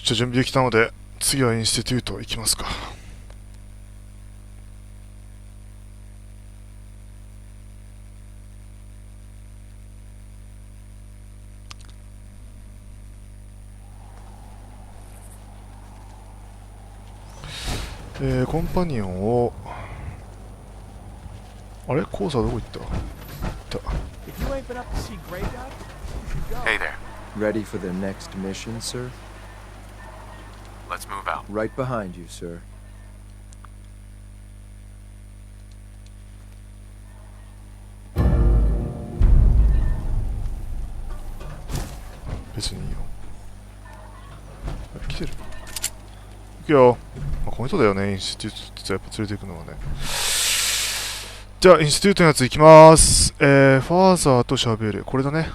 し、じゃあ準備できたので、次はインスティテュート行きますか。コンパニオンを、あれコーサーどこ行った？ Hey there. Ready for the next mission, sir? Let's move out. Right behind you, sir. 別にいいよ。来てる。行くよ。まあ、この人だよね、インスティテュートってやっぱ連れて行くのはね。じゃあ、インスティテュートのやつ行きます。ファーザーと喋る。これだね。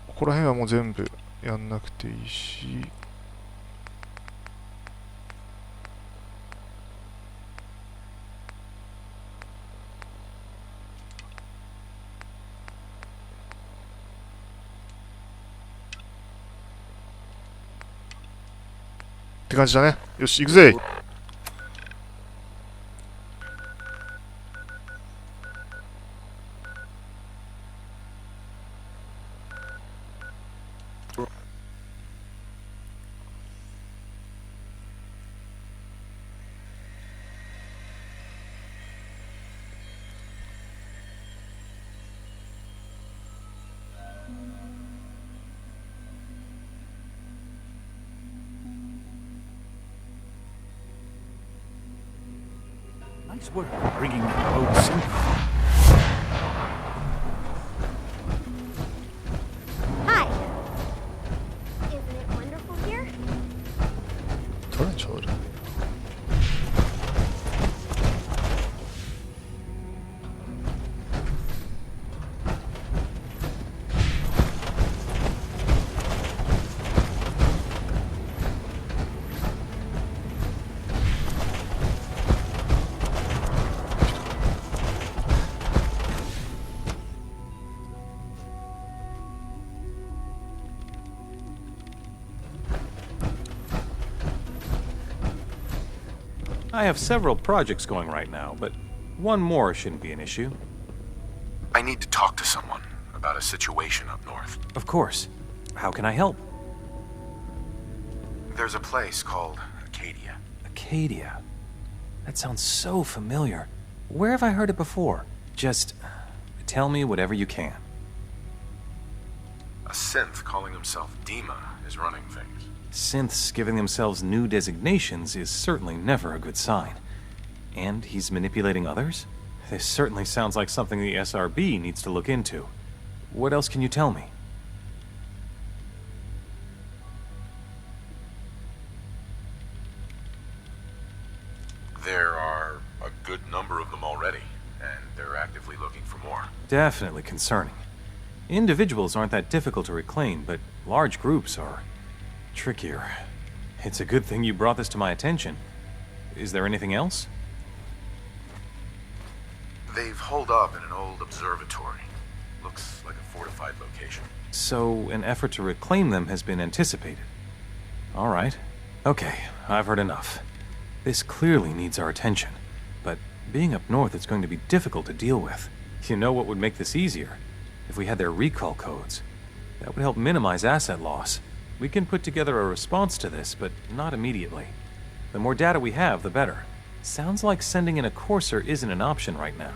ここら辺はもう全部やんなくていいし。って感じだね。よし、行くぜ。Nice work bringing that road synth. Hi. Isn't it wonderful here? 取れちゃう。I have several projects going right now, but one more shouldn't be an issue. I need to talk to someone about a situation up north. Of course. How can I help? There's a place called Acadia. Acadia. That sounds so familiar. Where have I heard it before? Just tell me whatever you can. A synth calling himself Dima is running things. Synths giving themselves new designations is certainly never a good sign. And he's manipulating others? This certainly sounds like something the SRB needs to look into. What else can you tell me? There are a good number of them already, and they're actively looking for more. Definitely concerning. Individuals aren't that difficult to reclaim, but large groups are trickier. It's a good thing you brought this to my attention. Is there anything else? They've holed up in an old observatory. Looks like a fortified location. So, an effort to reclaim them has been anticipated. All right. Okay, I've heard enough. This clearly needs our attention. But being up north, it's going to be difficult to deal with. You know what would make this easier? If we had their recall codes. That would help minimize asset loss. We can put together a response to this, but not immediately. The more data we have, the better. Sounds like sending in a courser isn't an option right now.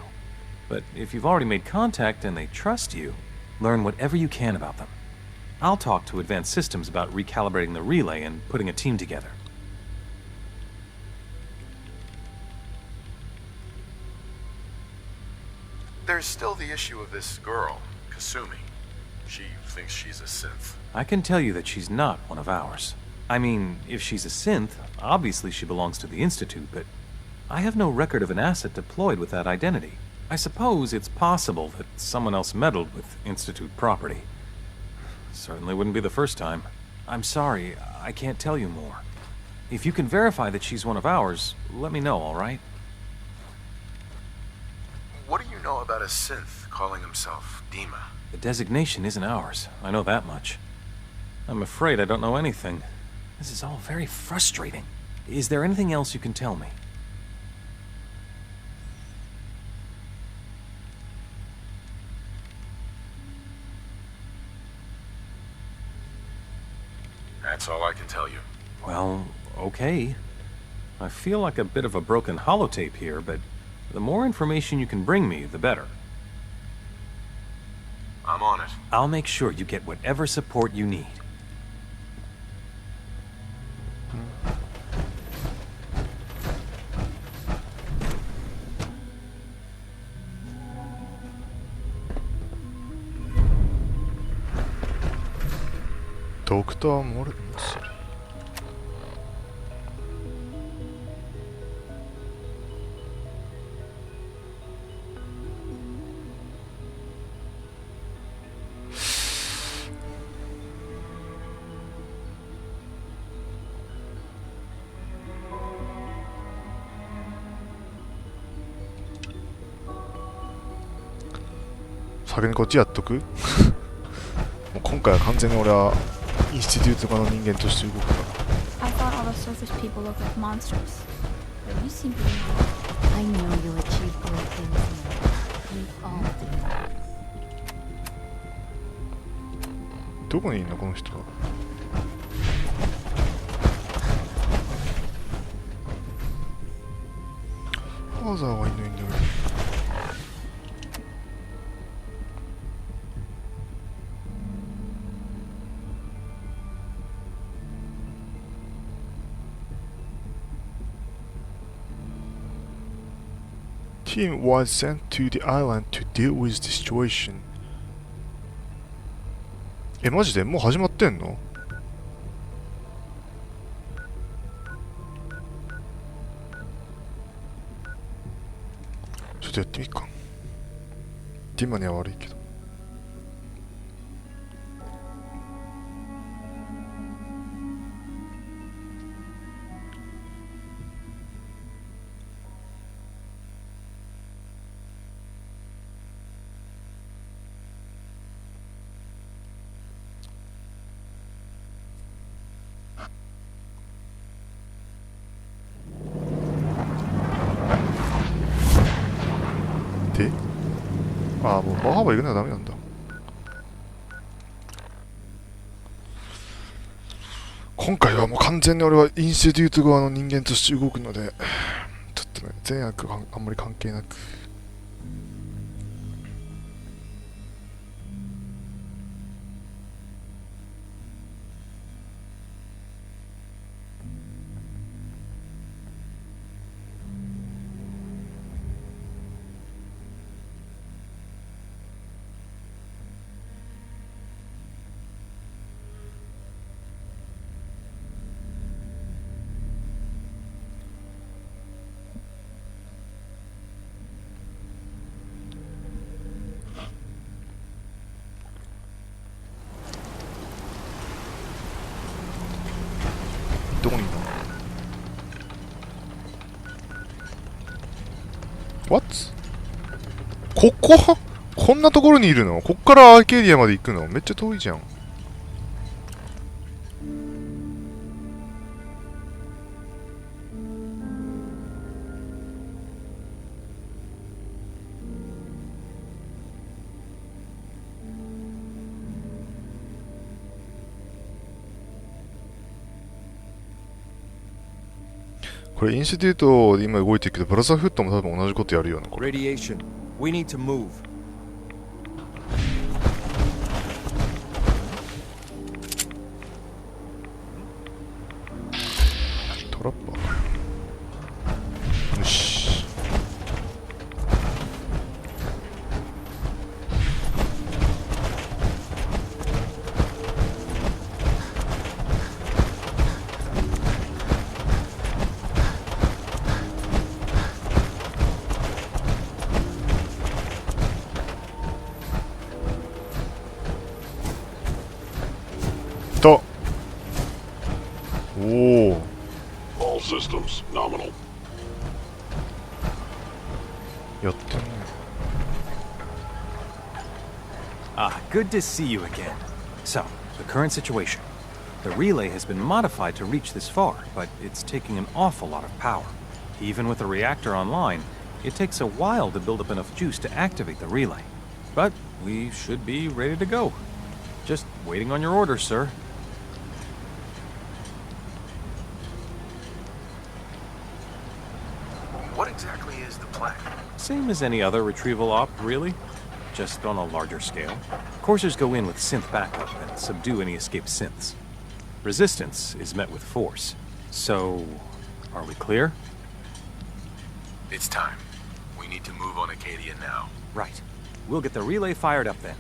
But if you've already made contact and they trust you, learn whatever you can about them. I'll talk to Advanced Systems about recalibrating the relay and putting a team together. There's still the issue of this girl, Kasumi. She thinks she's a synth. I can tell you that she's not one of ours. I mean, if she's a synth, obviously she belongs to the Institute, but I have no record of an asset deployed with that identity. I suppose it's possible that someone else meddled with Institute property. Certainly wouldn't be the first time. I'm sorry, I can't tell you more. If you can verify that she's one of ours, let me know, all right? What do you know about a synth calling himself Dima? The designation isn't ours. I know that much. I'm afraid I don't know anything. This is all very frustrating. Is there anything else you can tell me? That's all I can tell you. Well, okay. I feel like a bit of a broken holotape here, but the more information you can bring me, the better. I'm on it. I'll make sure you get whatever support you need. Dr. Morton. 先にこっちやっとくもう今回は完全に俺はインスティテュート側の人間として動くから I thought all the surface people looked like monsters. But you seem to be... I know you'll achieve great things here. We all do. どこにいんのこの人はファーザーはいないんだよ Team was sent to the island to deal with the situation. マジでもう始まってんのちょっとやってみっか。ディマには悪いけど。ああ、もうバーハーバー行くのはダメなんだ。今回はもう完全に俺はインスティテュート側の人間として動くので、ちょっとね、善悪があんまり関係なく。どこにいるの What? こここんなところにいるのこっからアーケーディアまで行くのめっちゃ遠いじゃん。これインスティテュートで今動いてるけどブラザーフットも多分同じことやるよねこれ。 Radiation. We need to move. トラッパーよしとおお All systems nominal. やってんね Ah, Good to see you again. So, the current situation. The relay has been modified to reach this far, but it's taking an awful lot of power. Even with the reactor online, it takes a while to build up enough juice to activate the relay. But we should be ready to go. Just waiting on your orders, sir. What exactly is the plan? Same as any other retrieval op, really. Just on a larger scale. Coursers go in with synth backup and subdue any escaped synths. Resistance is met with force. So, are we clear? It's time. We need to move on Acadia now. Right. We'll get the relay fired up then.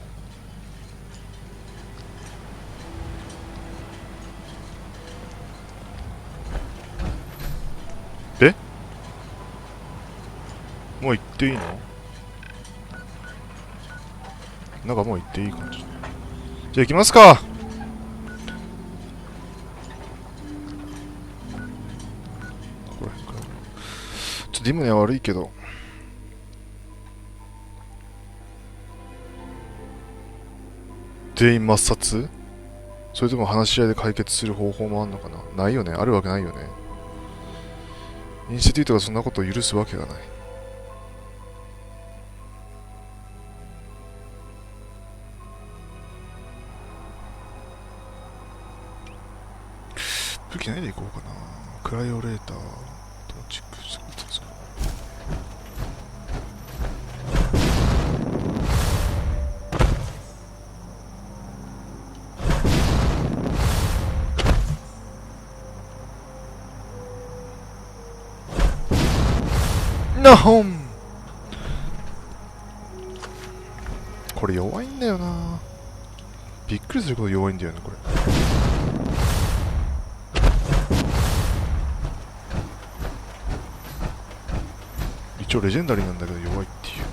でもう行っていいの？なんかもう行っていい感じ。じゃあ行きますか。これちょっとディムには悪いけど。全員抹殺？それとも話し合いで解決する方法もあんのかな？ないよね。あるわけないよね。インスティテュートがそんなことを許すわけがない。武器何でいこうかな。クライオレーター、トーチックスコートですか。なほん。これ弱いんだよな。びっくりするほど弱いんだよねこれ。一応レジェンダリーなんだけど弱いっていう。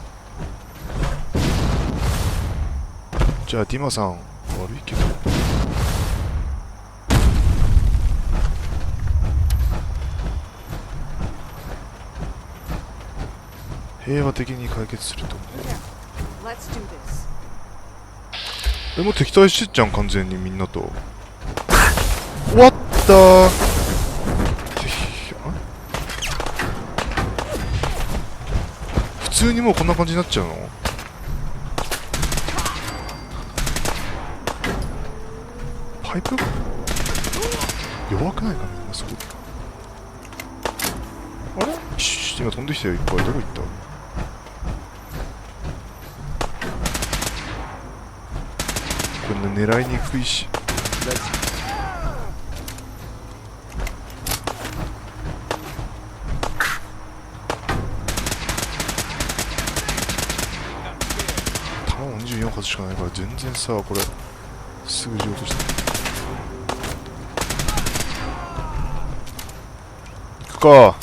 じゃあディマさん悪いけど平和的に解決すると思う。もう敵対してっじゃん完全にみんなと。終わったー。普通にもうこんな感じになっちゃうの？パイプ弱くないかみんなすごい。あれ？今飛んできたよいっぱい。どこ行った？こんな狙いにくいし。弾も24発しかないから全然さこれすぐ撃ち落として行くか。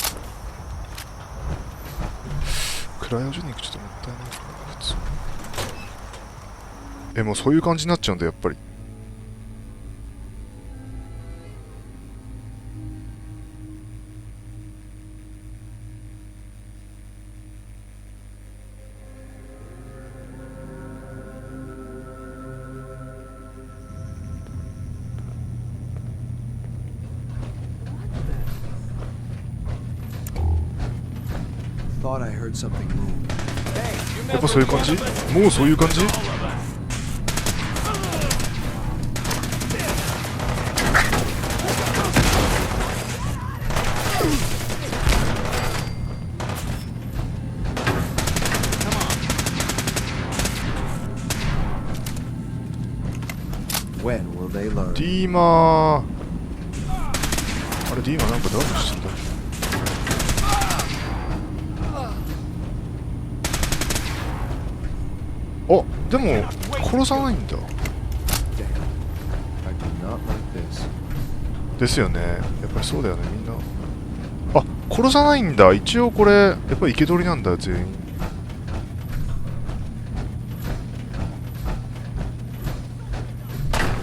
クライオジェニックちょっともったいないかな普通。もうそういう感じになっちゃうんだやっぱり。Thought I heard something move. やっぱそういう感じ？もうそういう感じ？When will they learn? ディーマー。あれディーマーなんかダウンしてんだ。あ、でも殺さないんだ。 I do not like this. ですよね。やっぱりそうだよねみんな。あ、殺さないんだ。一応これやっぱり生け捕りなんだ全員。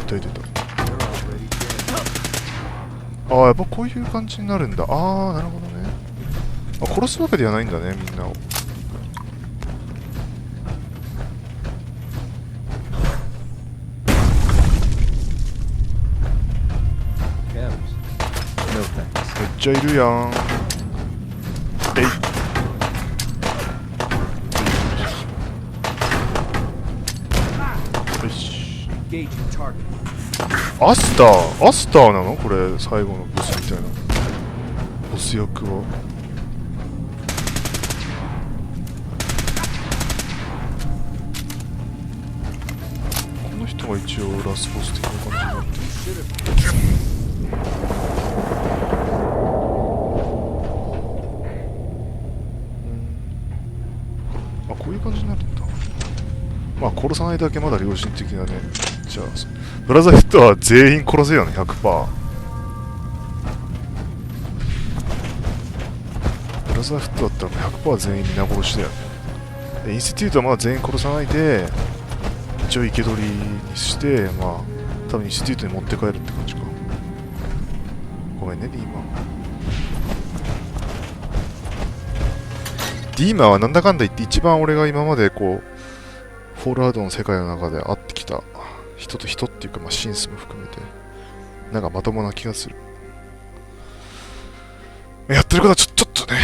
出た。ああ、やっぱこういう感じになるんだ。ああ、なるほどね。あ、殺すわけではないんだねみんなを。ちゃいるやん。えい。よし。 Engaging target. アスターなのこれ、最後のボスみたいな。ボス役は。この人が一応ラスボス的な感じになってる。あ、こういう感じになるんだ。まあ殺さないだけまだ良心的なね。じゃあブラザーヘッドは全員殺せよね、100%。ブラザーヘッドだったら100%全員皆殺しだよね。でインスティテュートはまだ全員殺さないで、一応生け捕りにして、まあ多分インスティテュートに持って帰るって感じか。ごめんね、ディーマン。ディーマンはなんだかんだ言って一番俺が今までこうフォールアウトの世界の中で会ってきた人と人っていうか、まあ、シンスも含めてなんかまともな気がする。やってることはちょっとね、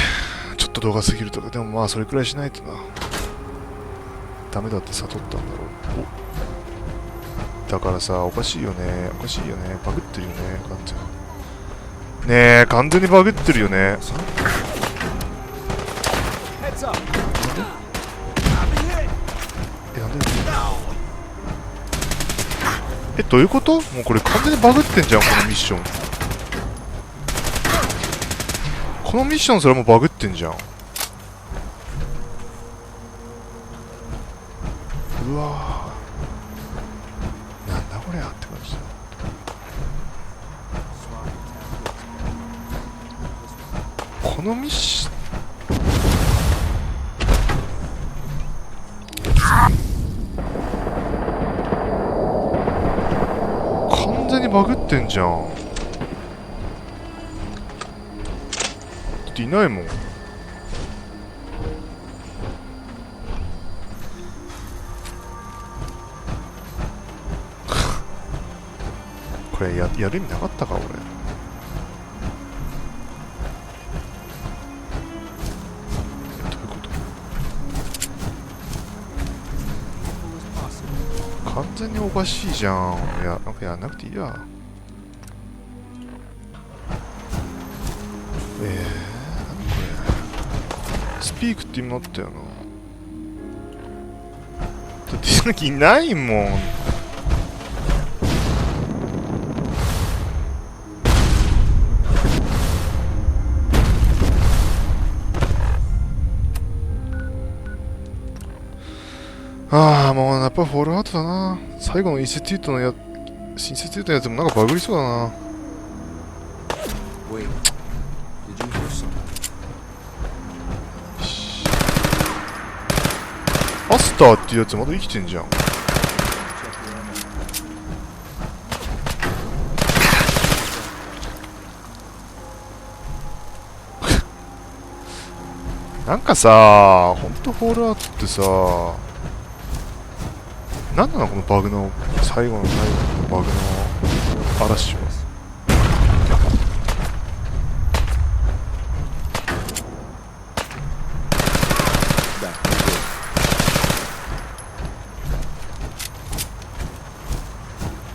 ちょっと動画すぎるとか、でもまあそれくらいしないとな。ダメだって悟ったんだろう。おだからさ、おかしいよね、おかしいよね、バグってるよね、完全に。ねえ、完全にバグってるよね。なんでどういうこと？もうこれ完全にバグってんじゃん、このミッション。このミッションそれもバグってんじゃん。うわぁ、なんだこりゃって感じだ。このミッション完全にバグってんじゃん。だっていないもん。これやる意味なかったか俺。どういうこと？完全におかしいじゃん。いや、なんかやんなくていいや。何これ。スピークって意味あったよな。だってさっきいないもん。ああ、もうやっぱフォールアウトだな。最後のインスティテュートのインスティテュートのやつもなんかバグりそうだな。Wait. Did you hear something? アスターっていうやつまだ生きてんじゃん。なんかさ、ほんとフォールアウトってさ、なんなのこのバグの最後のバグの嵐は。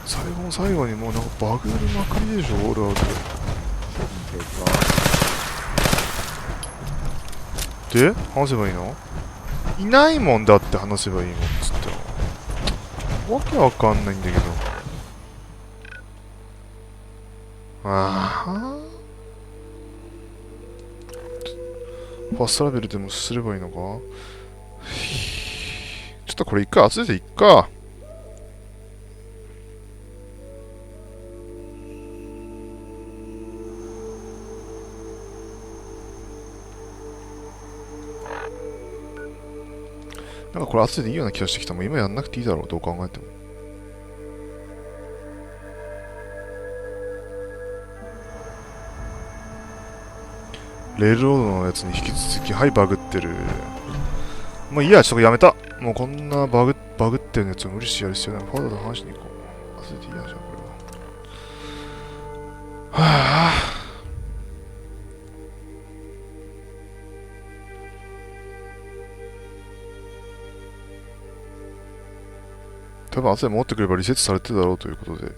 最後の最後にもうなんかバグりまくりでしょ、フォールアウトで。話せばいいの？いないもんだって話せばいいもんっつってわけわかんないんだけど。ああ。ファストラベルでもすればいいのか？ちょっとこれ一回集めていっか。なんかこれ集めていいような気がしてきた。もう今やんなくていいだろう、どう考えても。レールロードのやつに引き続き、はい、バグってる。もういいや、ちょっとやめた。もうこんなバグってるやつを無理してやる必要ない。ファーダーと話しに行こう。集めていいや、じゃあこれは。はぁ、多分後で戻ってくればリセットされてるだろうということで。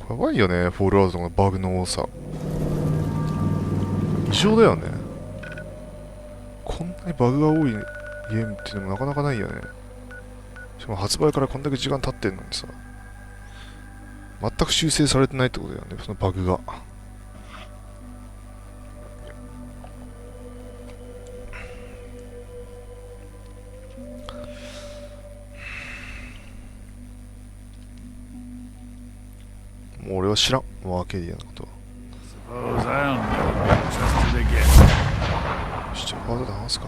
やばいよね、フォールアウトのバグの多さ。異常だよね。こんなにバグが多いゲームっていうのもなかなかないよね。しかも発売からこんだけ時間経ってんのにさ、全く修正されてないってことだよね、そのバグが。もう俺は知らん、もうアーケディアのことは。 Suppose I'll never trust it again. よし、じゃあパートで話すか。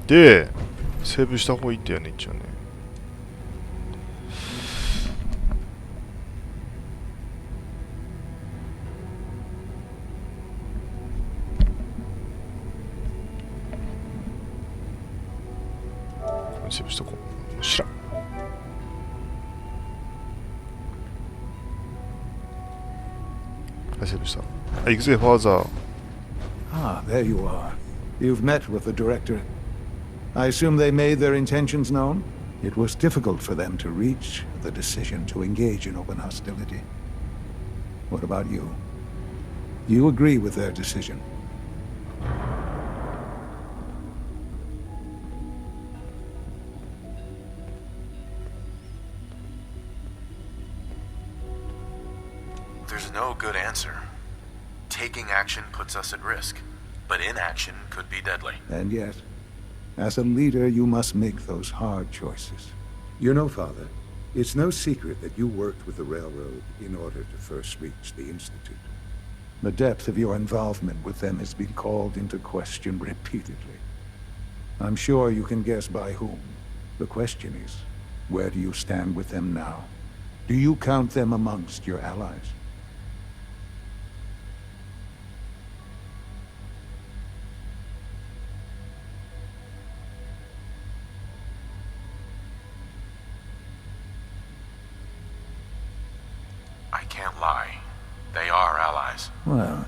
で、セーブした方がいいってやね、一応ね。セーブしとこう。知らん。はい、セーブした。はい、行くぜ、ファーザー。 Ah, there you are. You've met with the director. I assume they made their intentions known? It was difficult for them to reach the decision to engage in open hostility. What about you? You agree with their decision? There's no good answer. Taking action puts us at risk, but inaction could be deadly. And yet, as a leader, you must make those hard choices. You know, Father, it's no secret that you worked with the Railroad in order to first reach the Institute. The depth of your involvement with them has been called into question repeatedly. I'm sure you can guess by whom. The question is, where do you stand with them now? Do you count them amongst your allies? I can't lie. They are allies. Well,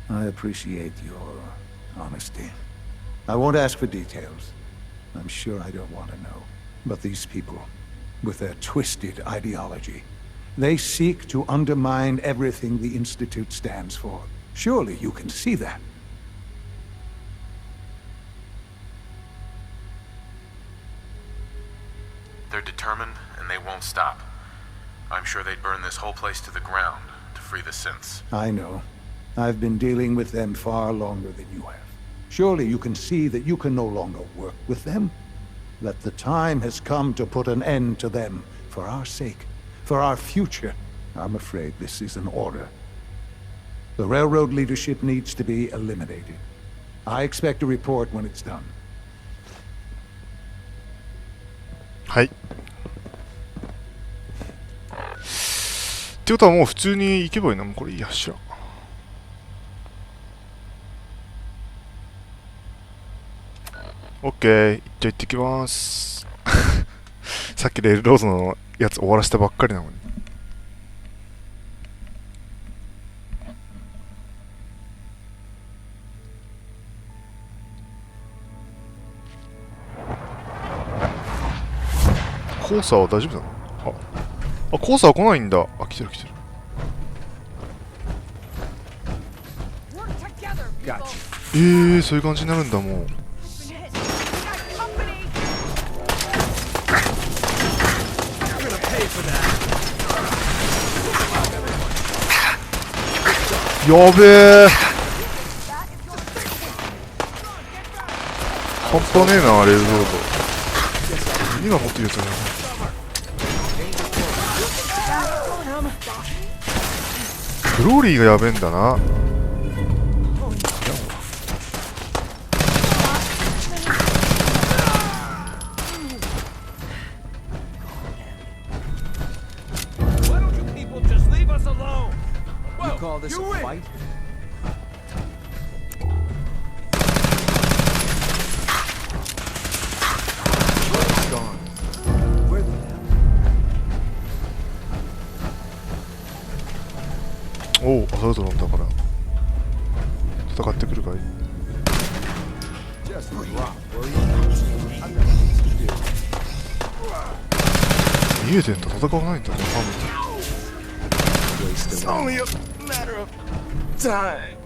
I appreciate your honesty. I won't ask for details. I'm sure I don't want to know. But these people, with their twisted ideology, they seek to undermine everything the Institute stands for. Surely you can see that. They're determined, and they won't stop. I'm sure they'd burn this whole place to the ground to free the synths. I know. I've been dealing with them far longer than you have. Surely you can see that you can no longer work with them. That the time has come to put an end to them, for our sake, for our future. I'm afraid this is an order. The Railroad leadership needs to be eliminated. I expect a report when it's done. はい。ってことはもう普通に行けばいいな。もうこれいいや、知らん。オッケー。じゃあ行ってきます。さっきレールロードのやつ終わらせたばっかりなのに。コーサーは大丈夫なの？あ、コーサーは来ないんだ。あ、来てる来てる。そういう感じになるんだ、もう。やべえ。半端ねえな、レールロード。今持ってるやつだよ。フローリーがやべえんだな。You call this a fight? Gone. Where おお、アサルトロンだから戦ってくるかい。 Just drop, will you? I've got things to do. 見えてんだ、戦わないんだね、ファミリー。 It's only a matter of time.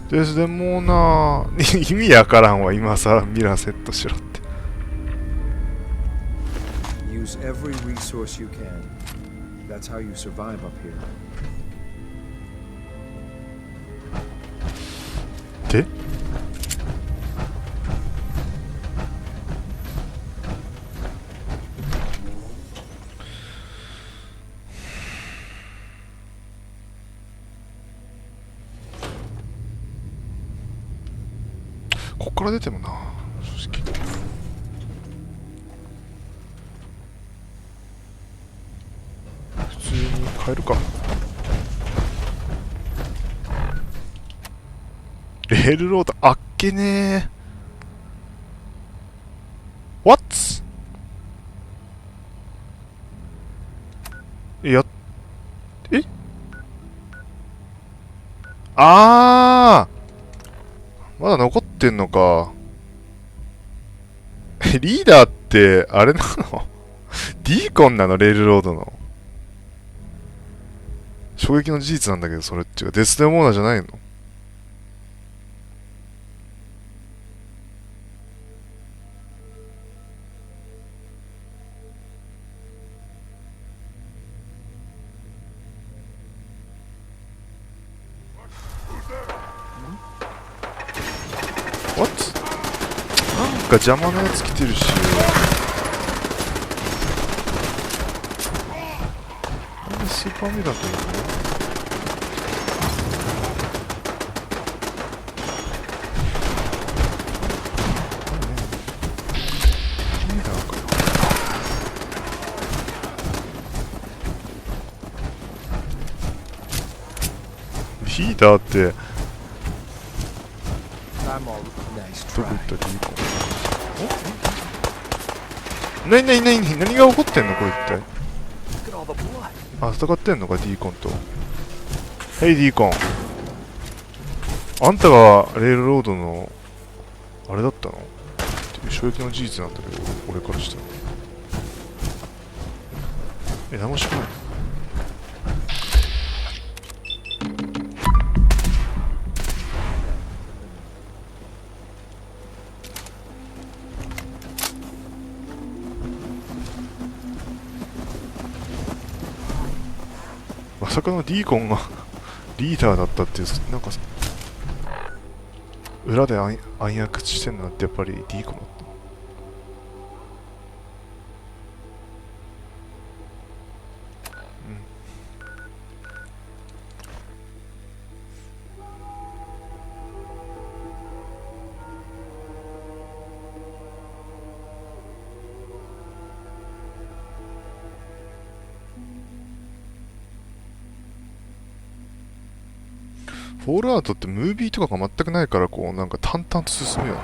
ですでもな意味やからんわ、今さミラーセットしろって。 Use every resource you can. That's how you survive up here. でこっから出てもな、正直。普通に変えるか。レールロードあっけねー。What？ えあー、まだ残ってんのか。リーダーってあれなの？ディーコンなの？レールロードの衝撃の事実なんだけど、それっていうかデスデモーナじゃないの？What？ なんか邪魔なやつ来てるし。なんでスーパーミラーというの？ミラーかよ。リーダーってどこ行ったリーコン？何が起こってんのこれ一体。あ、戦ってんのかディーコンと。ヘイディーコン、あんたがレールロードのあれだったのっていう衝撃の事実なんだけど、俺からしたら。何もしてない。まさかのディーコンがリーダーだったっていう、なんかさ、裏で暗躍してんのってやっぱりディーコンだった。フォールアウトってムービーとかが全くないから、こうなんか淡々と進むよね。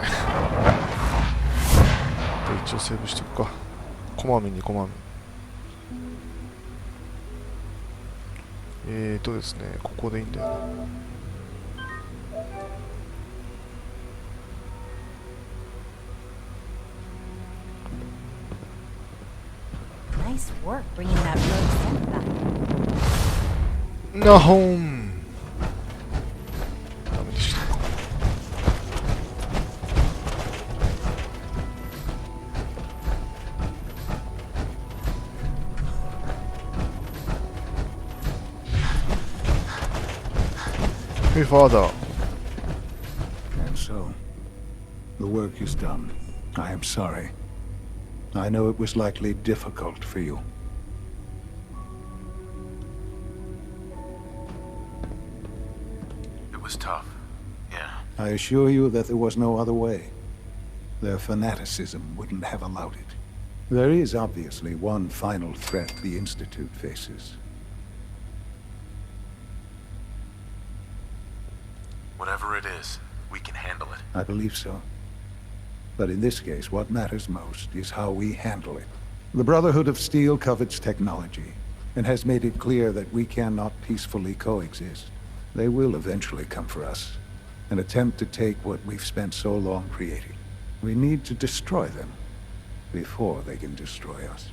一応セーブしとくか。こまめにこまめに。ですね、ここでいいんだよね。Nice work bringing that road scent back. なほん。ダメでした。Hey, father. And so, the work is done. I am sorry. I know it was likely difficult for you. It was tough. Yeah. I assure you that there was no other way. Their fanaticism wouldn't have allowed it. There is obviously one final threat the Institute faces. Whatever it is, we can handle it. I believe so. But in this case, what matters most is how we handle it. The Brotherhood of Steel covets technology, and has made it clear that we cannot peacefully coexist. They will eventually come for us, and attempt to take what we've spent so long creating. We need to destroy them before they can destroy us.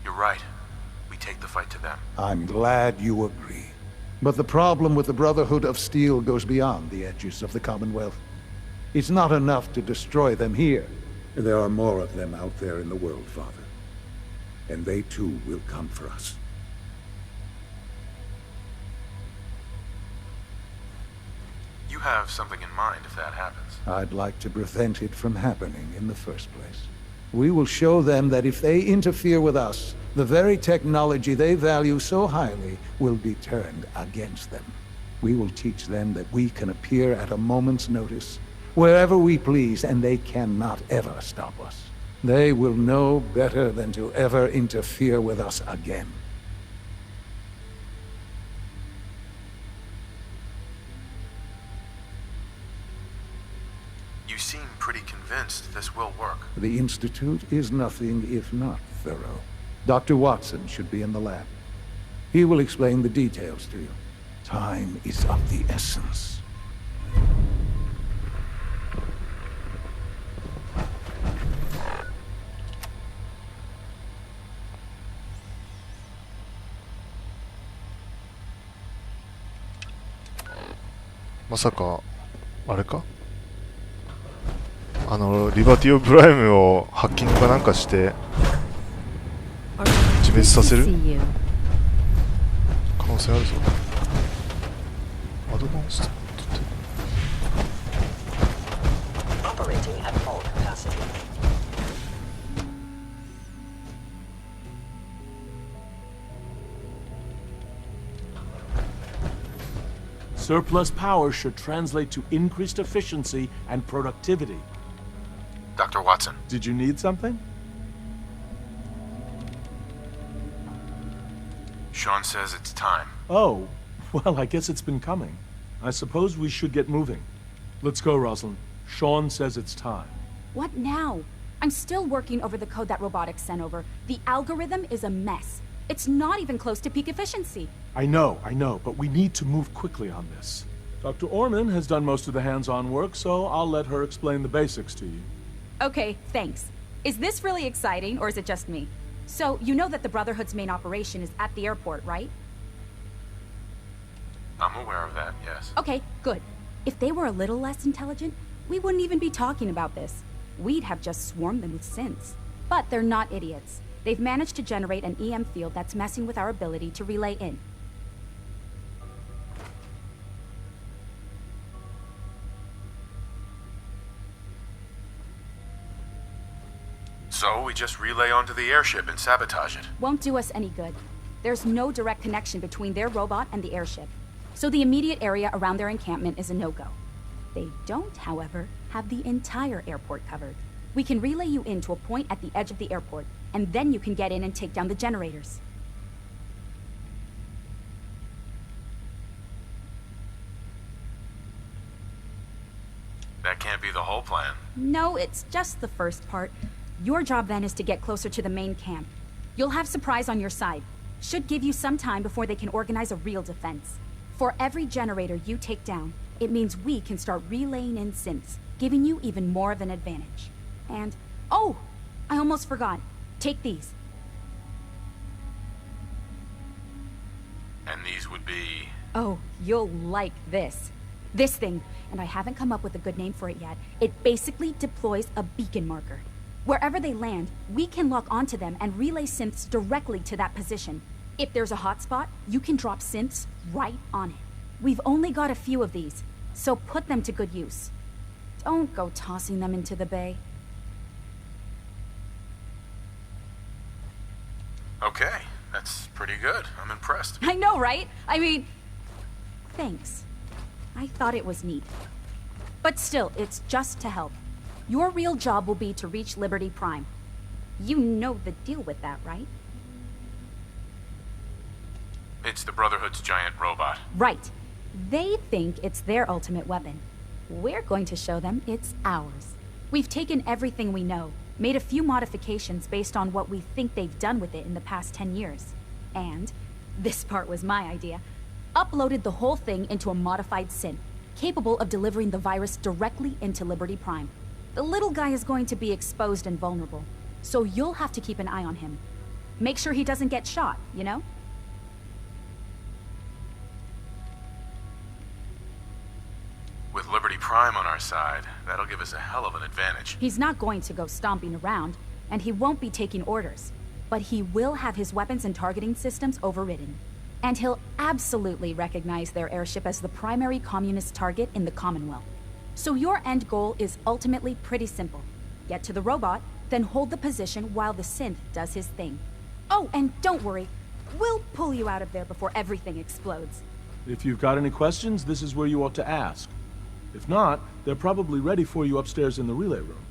You're right. We take the fight to them. I'm glad you agree. But the problem with the Brotherhood of Steel goes beyond the edges of the Commonwealth. It's not enough to destroy them here. There are more of them out there in the world, Father. And they too will come for us. You have something in mind if that happens. I'd like to prevent it from happening in the first place. We will show them that if they interfere with us, the very technology they value so highly will be turned against them. We will teach them that we can appear at a moment's notice, wherever we please, and they cannot ever stop us. They will know better than to ever interfere with us again. You seem pretty convinced this will work. The Institute is nothing if not thorough. Dr. Watson should be in the lab. He will explain the details to you. Time is of the essence.まさかあれか、リバティオブライムをハッキングかなんかして自滅させる可能性あるぞ。アドバンストって Operating at full capacity. Surplus power should translate to increased efficiency and productivity. Dr. Watson. Did you need something? Sean says it's time. Oh, well, I guess it's been coming. I suppose we should get moving. Let's go, Rosalind. Sean says it's time. What now? I'm still working over the code that Robotics sent over. The algorithm is a mess. It's not even close to peak efficiency. I know, but we need to move quickly on this. Dr. Orman has done most of the hands-on work, so I'll let her explain the basics to you. Okay, thanks. Is this really exciting, or is it just me? So, you know that the Brotherhood's main operation is at the airport, right? I'm aware of that, yes. Okay, good. If they were a little less intelligent, we wouldn't even be talking about this. We'd have just swarmed them with synths. But they're not idiots. They've managed to generate an EM field that's messing with our ability to relay in. So we just relay onto the airship and sabotage it. Won't do us any good. There's no direct connection between their robot and the airship, so the immediate area around their encampment is a no-go. They don't, however, have the entire airport covered. We can relay you in to a point at the edge of the airport, and then you can get in and take down the generators. That can't be the whole plan. No, it's just the first part. Your job then is to get closer to the main camp. You'll have Surprise on your side. Should give you some time before they can organize a real defense. For every generator you take down, it means we can start relaying in synths, giving you even more of an advantage. And, oh, I almost forgot. Take these. And these would be... Oh, you'll like this. This thing, and I haven't come up with a good name for it yet, it basically deploys a beacon marker. Wherever they land, we can lock onto them and relay synths directly to that position. If there's a hotspot, you can drop synths right on it. We've only got a few of these, so put them to good use. Don't go tossing them into the bay. Okay, that's pretty good. I'm impressed. I know, right? I mean, thanks. I thought it was neat. But still, it's just to help. Your real job will be to reach Liberty Prime. You know the deal with that, right? It's the Brotherhood's giant robot. Right. They think it's their ultimate weapon. We're going to show them it's ours. We've taken everything we know, made a few modifications based on what we think they've done with it in the past 10 years. And, this part was my idea, uploaded the whole thing into a modified synth, capable of delivering the virus directly into Liberty Prime. The little guy is going to be exposed and vulnerable, so you'll have to keep an eye on him. Make sure he doesn't get shot, you know? With Liberty Prime on our side, that'll give us a hell of an advantage. He's not going to go stomping around, and he won't be taking orders. But he will have his weapons and targeting systems overridden. And he'll absolutely recognize their airship as the primary communist target in the Commonwealth. So your end goal is ultimately pretty simple. Get to the robot, then hold the position while the synth does his thing. Oh, and don't worry. We'll pull you out of there before everything explodes. If you've got any questions, this is where you ought to ask. If not, they're probably ready for you upstairs in the relay room.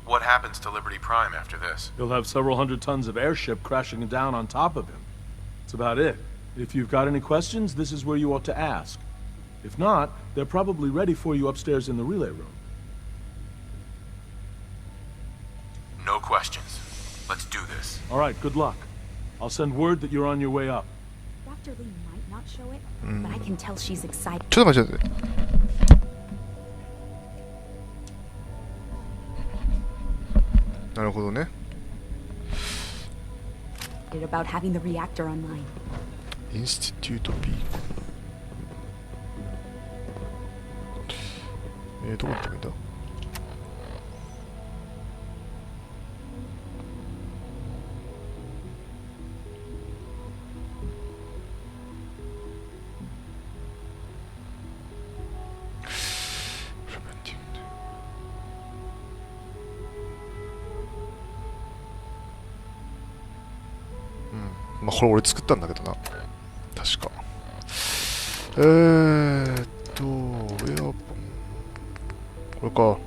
What happens to Liberty Prime after this? He'll have several hundred tons of airship crashing down on top of him. That's about it. If you've got any questions, this is where you ought to ask. If not, they're probably ready for you upstairs in the relay room. No questions. Let's do this. All right, good luck. I'll send word that you're on your way up. Dr. Lee might not show it, but I can tell she's excited ちょっと待って。なるほどね。 about having the reactor online. インスティテュート B。どこ行ってもいいんだ。まあこれ俺作ったんだけどな。確か。エアポン。これか。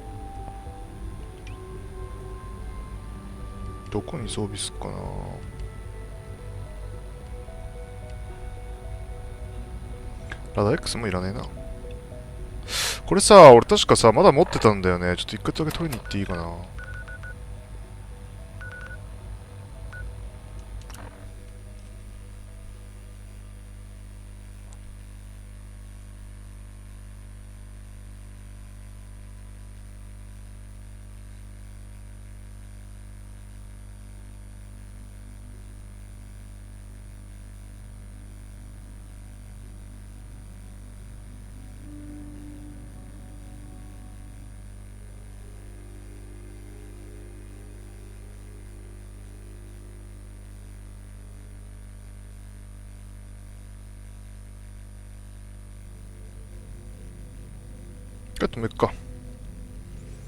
どこに装備すっかな。ラダ X もいらねえな。これさ、俺確かさ、まだ持ってたんだよね。ちょっと一回だけ取りに行っていいかな。ちょっともう一回か。